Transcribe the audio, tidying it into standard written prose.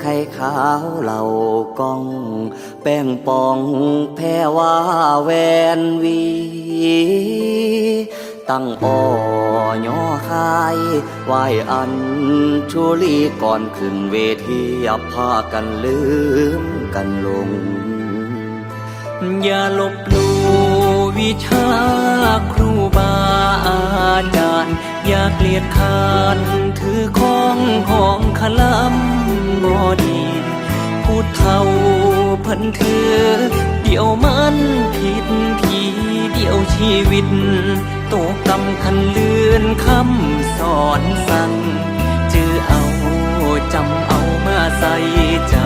ไข่ขาวเหล่ากองแป้งปองแพ่ว่าแวนวีตั้งอ้อย่อคายไหวอันชุลีก่อนขึ้นเวทีอย่าพากันลืมกันลงอย่าลบลู่วิชาครูบาอาจารย์อย่าเกลียดค้านถือของขลัมบ่ดีพูดเท่าเพิ่นถือเดี๋ยวมันผิดทีเดี๋ยวชีวิตตกกำคันเลื่อนคำสอนสั่งจือเอาจำเอามาใส่ใจ